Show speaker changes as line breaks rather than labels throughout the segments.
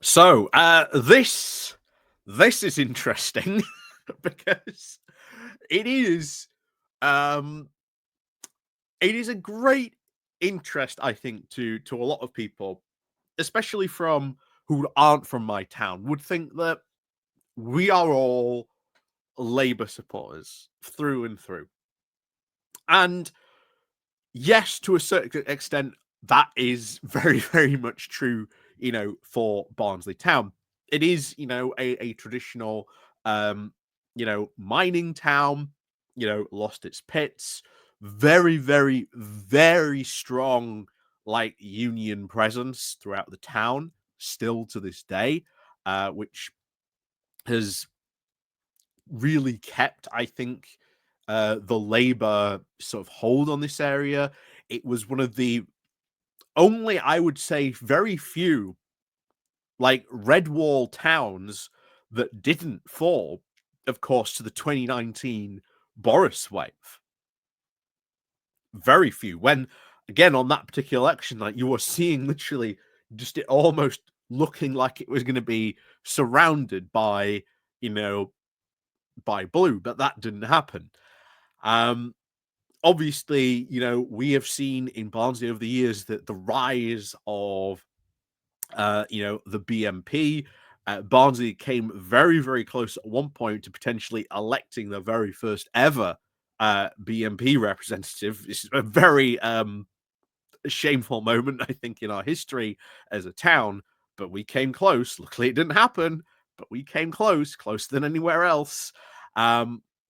So, this is interesting because it is um it is a great interest, I think, to a lot of people, especially from who aren't from my town, would think that we are all Labour supporters through and through. And yes, to a certain extent, that is very, very much true, for Barnsley Town. It is, a traditional, mining town, lost its pits, very, very, very strong, like, union presence throughout the town, still to this day, which has really kept, I think, the Labour sort of hold on this area. It was one of the only, I would say, very few like red wall towns that didn't fall, of course, to the 2019 Boris wave. Very few. When again on that particular election, like you were seeing literally just it almost looking like it was going to be surrounded by, you know, by blue, but that didn't happen. Um, Obviously, we have seen in Barnsley over the years that the rise of, the BMP. Barnsley came very, very close at one point to potentially electing the very first ever BMP representative. This is a very shameful moment, I think, in our history as a town, but we came close. Luckily, it didn't happen, but we came close, closer than anywhere else.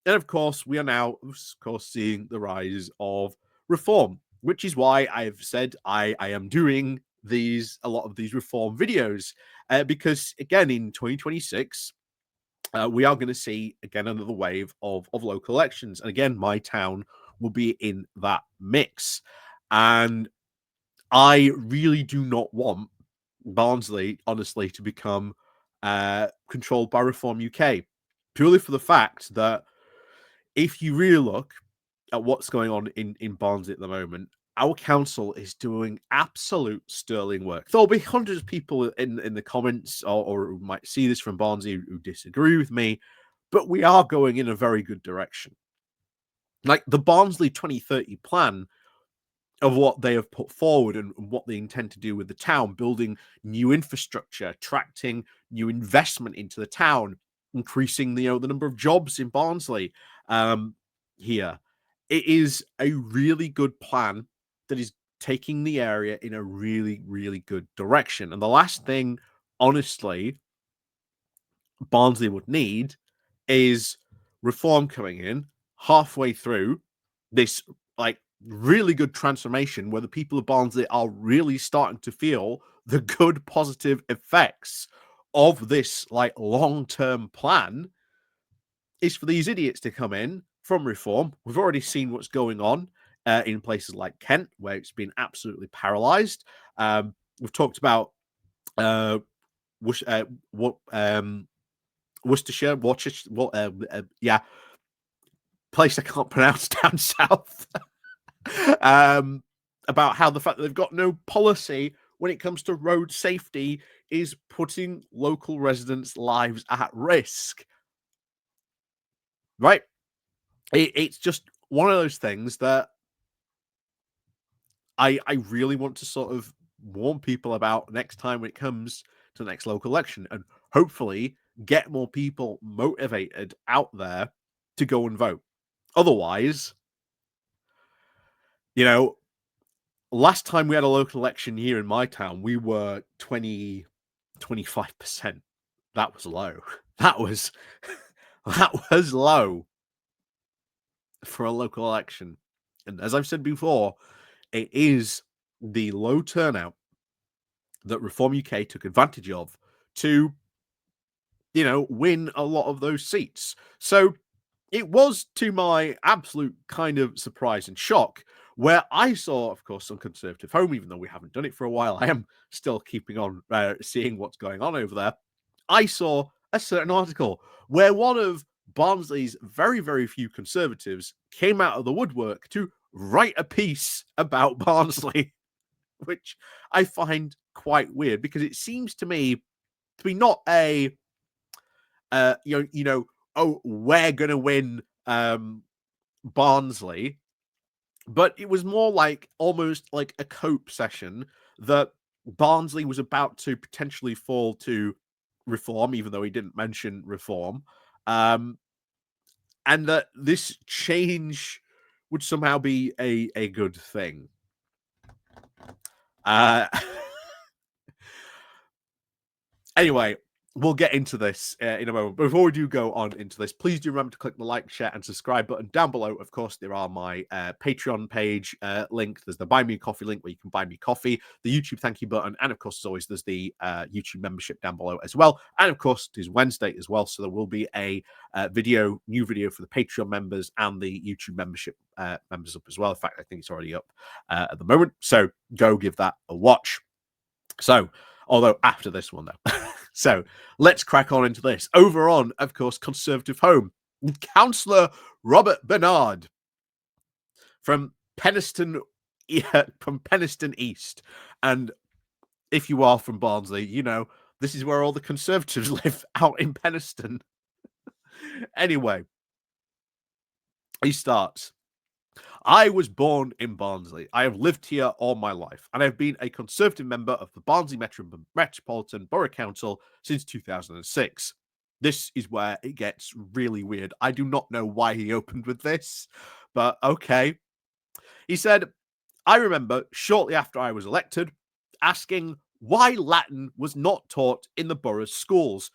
And of course, we are now, of course, seeing the rise of reform, which is why I've said I am doing a lot of these reform videos, because again, in 2026, we are going to see again another wave of local elections, and again, my town will be in that mix. And I really do not want Barnsley, honestly, to become controlled by Reform UK, purely for the fact that if you really look at what's going on in Barnsley at the moment, our council is doing absolute sterling work. There'll be hundreds of people in the comments or who might see this from Barnsley who disagree with me, but we are going in a very good direction. Like the Barnsley 2030 plan of what they have put forward and what they intend to do with the town, building new infrastructure, attracting new investment into the town, increasing the number of jobs in Barnsley here. It is a really good plan that is taking the area in a really, really good direction. And the last thing, honestly, Barnsley would need is reform coming in halfway through this like really good transformation where the people of Barnsley are really starting to feel the good positive effects of this like long-term plan is for these idiots to come in from reform. We've already seen what's going on in places like Kent, where it's been absolutely paralyzed. We've talked about uh, what Worcestershire, yeah, place I can't pronounce down south. um, about how the fact that they've got no policy when it comes to road safety is putting local residents' lives at risk. Right? It's just one of those things that I really want to sort of warn people about next time when it comes to the next local election, and hopefully get more people motivated out there to go and vote. Otherwise, you know, last time we had a local election here in my town, we were 25%. That was low. That was that was low for a local election. And as I've said before, it is the low turnout that Reform UK took advantage of to, win a lot of those seats. So it was, to my absolute kind of surprise and shock, where I saw, of course, on ConservativeHome, even though we haven't done it for a while, I am still keeping on seeing what's going on over there. I saw a certain article where one of Barnsley's very, very few Conservatives came out of the woodwork to write a piece about Barnsley, which I find quite weird because it seems to me to be not a oh, we're gonna win Barnsley, but it was more like almost like a cope session that Barnsley was about to potentially fall to reform, even though he didn't mention reform, and that this change would somehow be a good thing. Anyway, we'll get into this in a moment. But before we do go on into this, please do remember to click the like, share, and subscribe button down below. Of course, there are my Patreon page link. There's the Buy Me a Coffee link where you can buy me coffee, the YouTube thank you button, and of course, as always, there's the YouTube membership down below as well. And of course, it is Wednesday as well, so there will be a new video for the Patreon members and the YouTube membership members up as well. In fact, I think it's already up at the moment, so go give that a watch. So, although after this one, though. So, let's crack on into this. Over on, of course, Conservative Home, Councillor Robert Barnard from Penistone East. And if you are from Barnsley, you know, this is where all the Conservatives live, out in Penistone. Anyway, he starts. I was born in Barnsley. I have lived here all my life, and I've been a Conservative member of the Barnsley Metropolitan Borough Council since 2006. This is where it gets really weird. I do not know why he opened with this, but okay. He said, I remember shortly after I was elected asking why Latin was not taught in the borough's schools.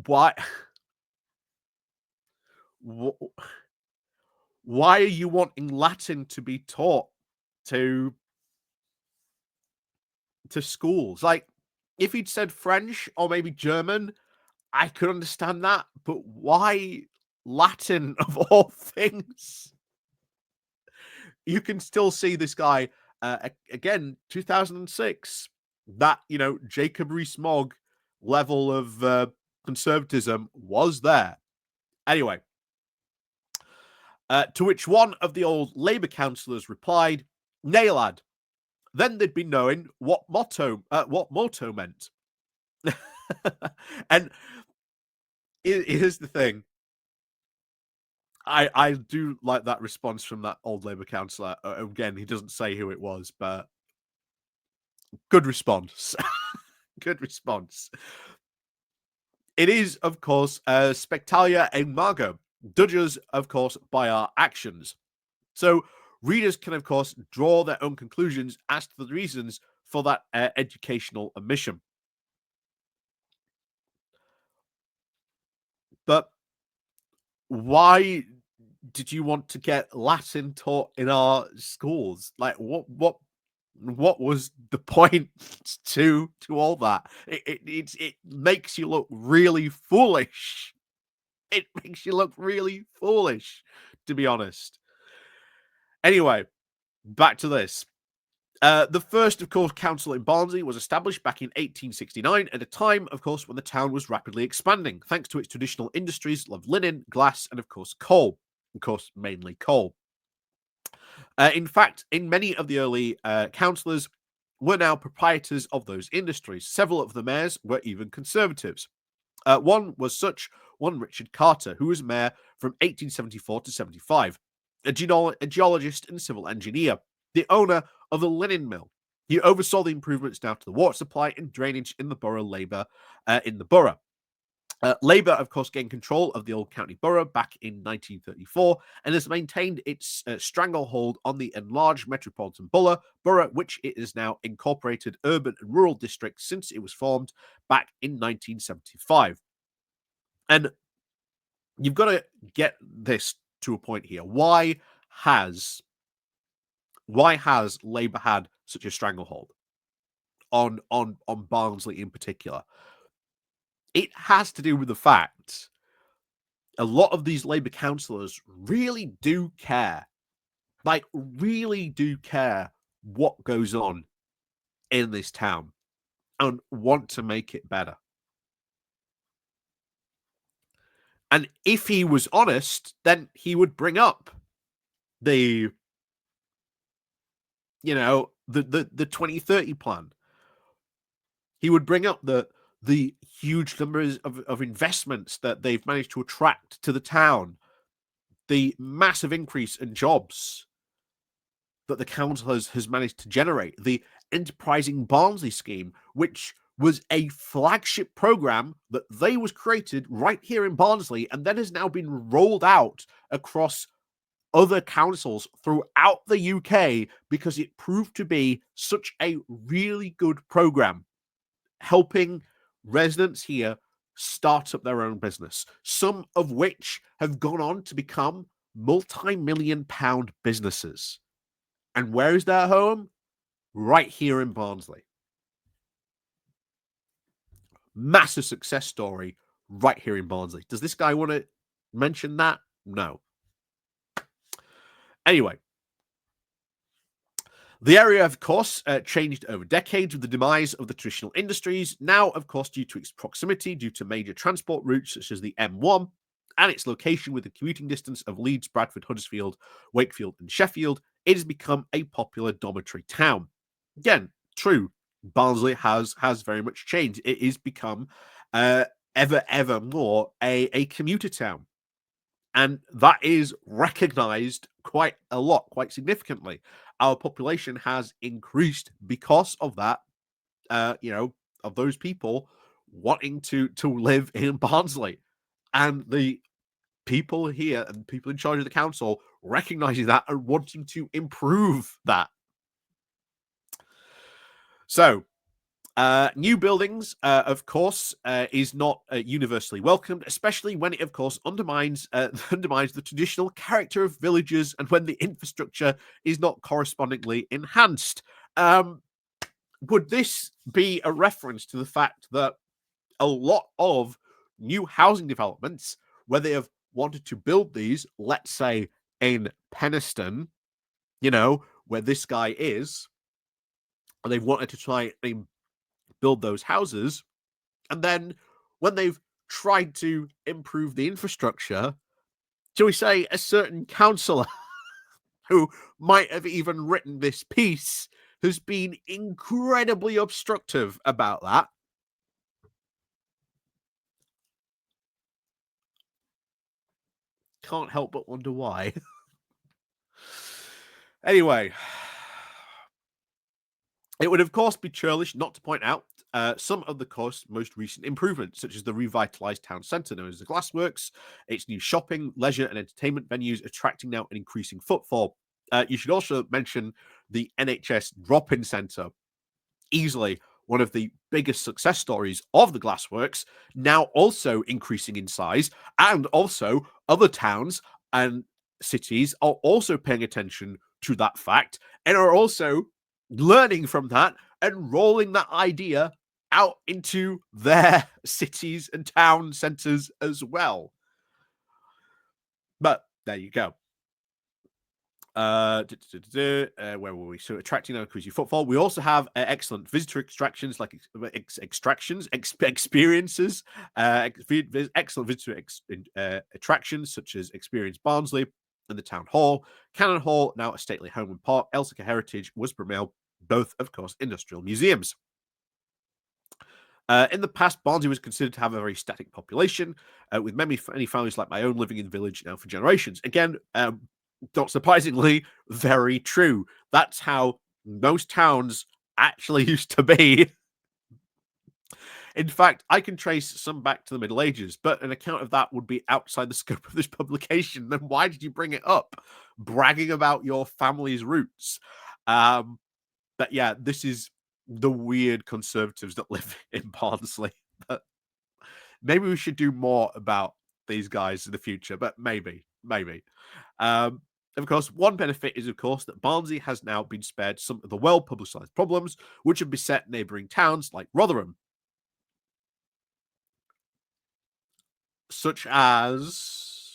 Why? Why are you wanting Latin to be taught to schools? Like, if he'd said French or maybe German, I could understand that. But why Latin of all things? You can still see this guy, again, 2006, that, you know, Jacob Rees-Mogg level of conservatism was there. Anyway, to which one of the old Labour councillors replied, "Nay, lad, then they'd be knowing what motto meant." And here's the thing. I do like that response from that old Labour councillor. Again, he doesn't say who it was, but good response. Good response. It is, of course, spectalia imago, judges, of course, by our actions. So readers can, of course, draw their own conclusions as to the reasons for that educational omission. But why did you want to get Latin taught in our schools? Like, what was the point to all that? It makes you look really foolish. It makes you look really foolish, to be honest. Anyway, back to this. The first, of course, council in Barnsley was established back in 1869 at a time, of course, when the town was rapidly expanding, thanks to its traditional industries of linen, glass, and, of course, coal. Of course, mainly coal. In fact, in many of the early councillors were now proprietors of those industries. Several of the mayors were even conservatives. One Richard Carter, who was mayor from 1874 to 75, a geologist and civil engineer, the owner of the linen mill. He oversaw the improvements now to the water supply and drainage in the borough Labour, of course, gained control of the old county borough back in 1934 and has maintained its stranglehold on the enlarged metropolitan borough, which it is now incorporated urban and rural district since it was formed back in 1975. And you've got to get this to a point here. Why has Labour had such a stranglehold on Barnsley in particular? It has to do with the fact a lot of these Labour councillors really do care, what goes on in this town and want to make it better. And if he was honest, then he would bring up the 2030 plan. He would bring up the the huge numbers of investments that they've managed to attract to the town, the massive increase in jobs that the council has managed to generate, the enterprising Barnsley scheme, which was a flagship program that they was created right here in Barnsley and then has now been rolled out across other councils throughout the UK because it proved to be such a really good program, helping residents here start up their own business, some of which have gone on to become multi-million pound businesses. And where is their home? Right here in Barnsley. Massive success story right here in Barnsley. Does this guy want to mention that? No. Anyway, the area, of course, changed over decades with the demise of the traditional industries. Now, of course, due to its proximity, due to major transport routes such as the M1, and its location with the commuting distance of Leeds, Bradford, Huddersfield, Wakefield, and Sheffield, it has become a popular dormitory town. Again, true, Barnsley has very much changed. It has become ever more a commuter town. And that is recognized quite a lot, quite significantly. Our population has increased because of that, of those people wanting to live in Barnsley. And the people here and people in charge of the council recognizing that and wanting to improve that. So, new buildings, of course, is not universally welcomed, especially when it, of course, undermines the traditional character of villages and when the infrastructure is not correspondingly enhanced. Would this be a reference to the fact that a lot of new housing developments, where they have wanted to build these, let's say in Penistone, where this guy is, and they've wanted to try and build those houses, and then when they've tried to improve the infrastructure, shall we say a certain councillor who might have even written this piece has been incredibly obstructive about that. Can't help but wonder why. Anyway, it would, of course, be churlish not to point out some of the course most recent improvements, such as the revitalised town centre known as the Glassworks, its new shopping, leisure, and entertainment venues attracting now an increasing footfall. You should also mention the NHS drop-in centre, easily one of the biggest success stories of the Glassworks, now also increasing in size, and also other towns and cities are also paying attention to that fact and are also learning from that and rolling that idea out into their cities and town centres as well. But there you go. Where were we? So attracting and increasing footfall. We also have excellent visitor extractions, like experiences, excellent visitor attractions such as Experience Barnsley and the Town Hall, Cannon Hall, now a stately home and park, Elsica Heritage, Wisborough Mill, both, of course, industrial museums. In the past, Barnsley was considered to have a very static population, with many families like my own living in the village now for generations. Again, not surprisingly, very true. That's how most towns actually used to be. In fact, I can trace some back to the Middle Ages, but an account of that would be outside the scope of this publication. Then why did you bring it up? Bragging about your family's roots. But yeah, this is the weird conservatives that live in Barnsley. But maybe we should do more about these guys in the future, but maybe. Of course, one benefit is, of course, that Barnsley has now been spared some of the well-publicised problems which have beset neighbouring towns like Rotherham, such as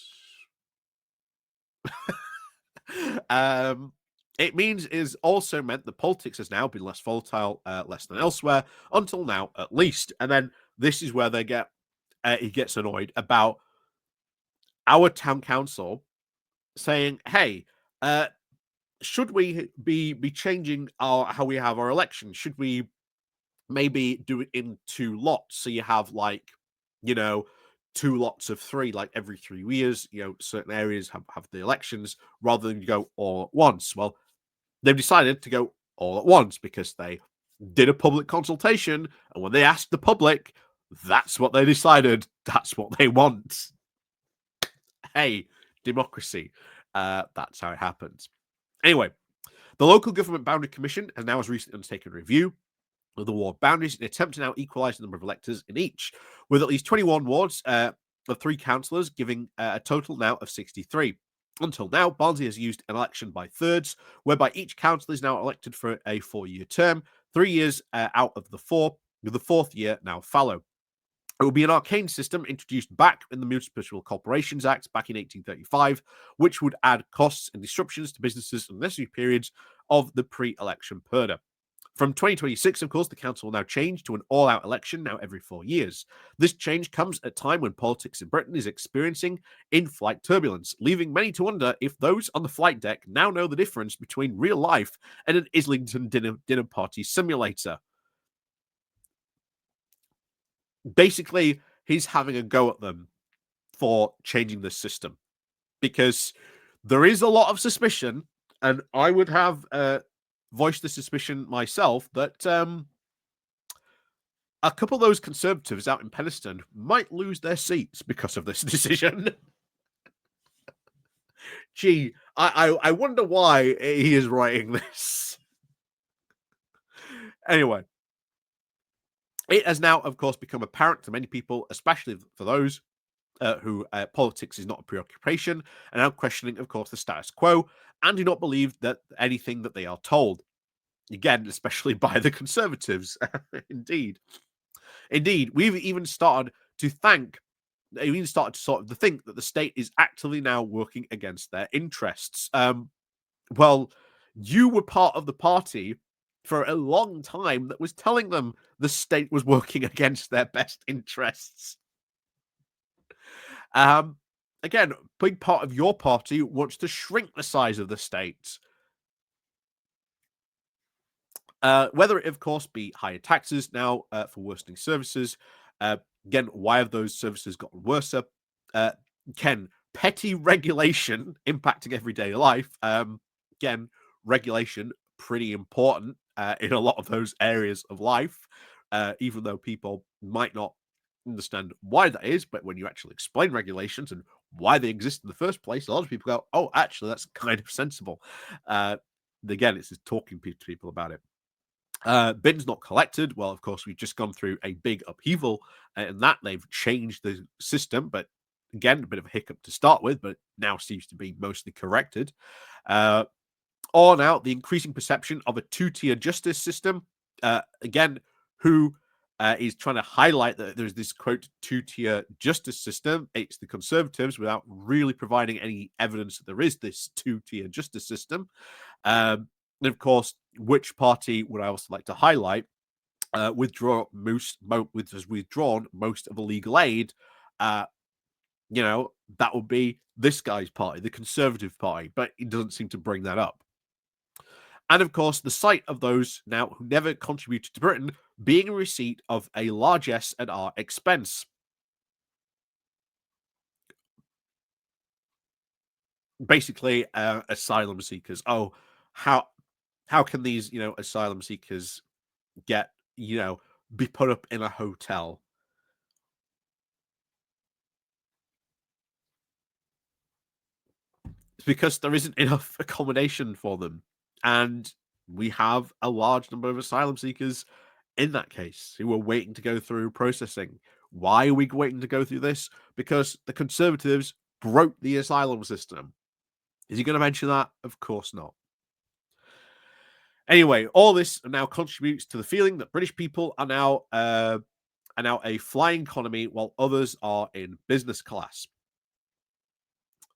it means is also meant that politics has now been less volatile, less than elsewhere, until now at least. And then this is where he gets annoyed about our town council saying, "Hey, should we be changing how we have our elections? Should we maybe do it in 2 lots. So you have like, you know, 2 lots of 3, like every 3 years, certain areas have the elections rather than go all at once. Well, they've decided to go all at once because they did a public consultation. And when they asked the public, that's what they decided. That's what they want. Hey, democracy. That's how it happens. Anyway, the Local Government Boundary Commission has now as recently undertaken a review of the ward boundaries in an attempt to now equalise the number of electors in each, with at least 21 wards of 3 councillors, giving a total now of 63. Until now, Barnsley has used an election by thirds, whereby each councillor is now elected for a 4-year term, 3 years out of the 4, with the 4th year now fallow. It will be an arcane system introduced back in the Municipal Corporations Act back in 1835, which would add costs and disruptions to businesses in necessary periods of the pre-election purdah. From 2026, of course, the council will now change to an all-out election now every 4 years. This change comes at a time when politics in Britain is experiencing in-flight turbulence, leaving many to wonder if those on the flight deck now know the difference between real life and an Islington dinner party simulator. Basically, he's having a go at them for changing the system because there is a lot of suspicion, and I would have voiced the suspicion myself that a couple of those Conservatives out in Penistone might lose their seats because of this decision. Gee, I wonder why he is writing this. Anyway, it has now, of course, become apparent to many people, especially for those who politics is not a preoccupation, and now questioning, of course, the status quo, and do not believe that anything that they are told. Again, especially by the Conservatives. Indeed. We've even started to think that the state is actively now working against their interests. Well, you were part of the party for a long time that was telling them the state was working against their best interests. Again, a big part of your party wants to shrink the size of the state. Whether it, of course, be higher taxes now for worsening services. Again, why have those services gotten worse? Again, petty regulation impacting everyday life. Again, regulation pretty important in a lot of those areas of life, even though people might not understand why that is. But when you actually explain regulations and why they exist in the first place, a lot of people go, "Oh, actually, that's kind of sensible." Again, it's just talking to people about it. Bins not collected. Well, of course, we've just gone through a big upheaval and that they've changed the system, but again, a bit of a hiccup to start with, but now seems to be mostly corrected. On out, the increasing perception of a 2-tier justice system. Again, who is trying to highlight that there's this, quote, 2-tier justice system. It's the Conservatives without really providing any evidence that there is this 2-tier justice system. And of course, which party would I also like to highlight? Has withdrawn most of the legal aid. That would be this guy's party, the Conservative Party, but he doesn't seem to bring that up. And of course, the sight of those now who never contributed to Britain being in receipt of a large S&R expense. Basically, asylum seekers. Oh, how can these, asylum seekers get, be put up in a hotel? It's because there isn't enough accommodation for them. And we have a large number of asylum seekers in that case who are waiting to go through processing. Why are we waiting to go through this? Because the Conservatives broke the asylum system. Is he going to mention that? Of course not. Anyway, all this now contributes to the feeling that British people are now a flying economy while others are in business class.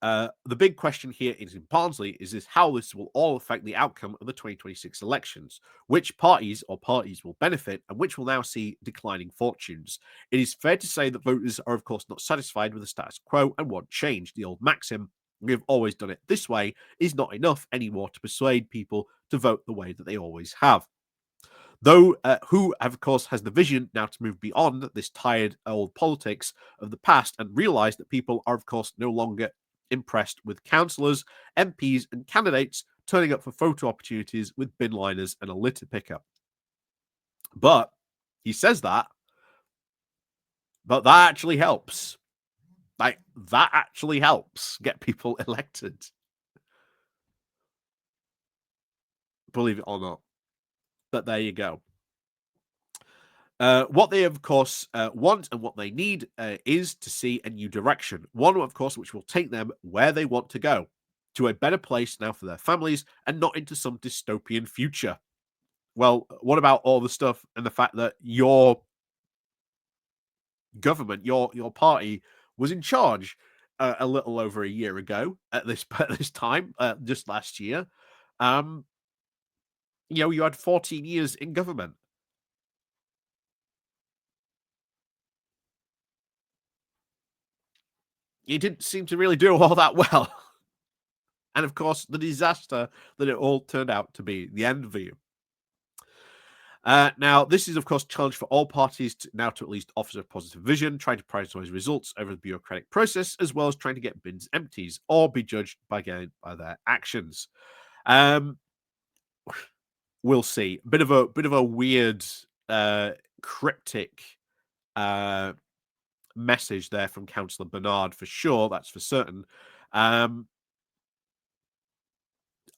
The big question here is in Barnsley is how this will all affect the outcome of the 2026 elections, which parties will benefit and which will now see declining fortunes. It is fair to say that voters are, of course, not satisfied with the status quo and want change. The old maxim, "We have always done it this way," is not enough anymore to persuade people to vote the way that they always have. Though who, of course, has the vision now to move beyond this tired old politics of the past and realize that people are, of course, no longer impressed with councillors, MPs, and candidates turning up for photo opportunities with bin liners and a litter picker. But he says that, but that actually helps. Like, that actually helps get people elected. Believe it or not. But there you go. What they, of course, want and what they need is to see a new direction. One, of course, which will take them where they want to go, to a better place now for their families and not into some dystopian future. Well, what about all the stuff and the fact that your government, your party, was in charge a little over a year ago at this time, just last year? You had 14 years in government. You didn't seem to really do all that well. And of course, the disaster that it all turned out to be, the end of you. Now, this is, of course, a challenge for all parties to at least offer a positive vision, trying to prioritize results over the bureaucratic process, as well as trying to get bins empties or be judged by their actions. We'll see. Bit of a weird, cryptic message there from Councillor Barnard for sure. That's for certain.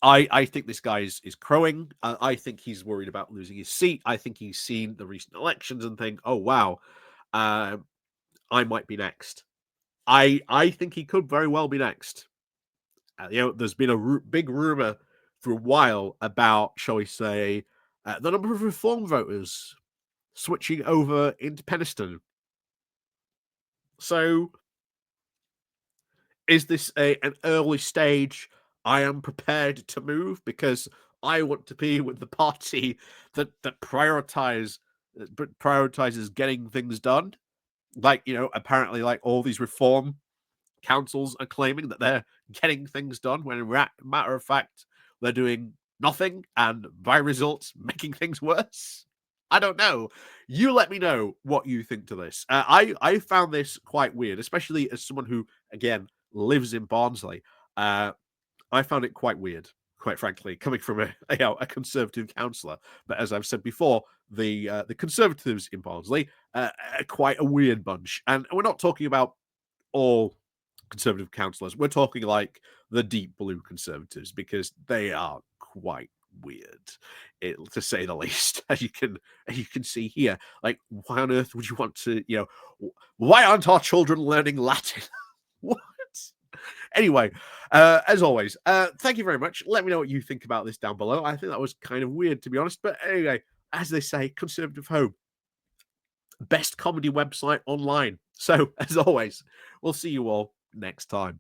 I think this guy is crowing. I think he's worried about losing his seat. I think he's seen the recent elections and think, oh wow, I might be next. I think he could very well be next. There's been a big rumor for a while about, shall we say, the number of reform voters switching over into Penistone. So, is this an early stage? I am prepared to move because I want to be with the party that prioritizes getting things done. Like, apparently, like all these reform councils are claiming that they're getting things done, when in matter of fact, they're doing nothing and by results making things worse. I don't know. You let me know what you think to this. I found this quite weird, especially as someone who, again, lives in Barnsley. I found it quite weird, quite frankly, coming from a Conservative councillor. But as I've said before, the Conservatives in Barnsley are quite a weird bunch, and we're not talking about all Conservative councillors. We're talking like the deep blue Conservatives, because they are quite weird, to say the least. As you can see here, like, why on earth would you want to? Why aren't our children learning Latin? What? Anyway, as always, thank you very much. Let me know what you think about this down below. I think that was kind of weird, to be honest. But anyway, as they say, Conservative Home, best comedy website online. So, as always, we'll see you all next time.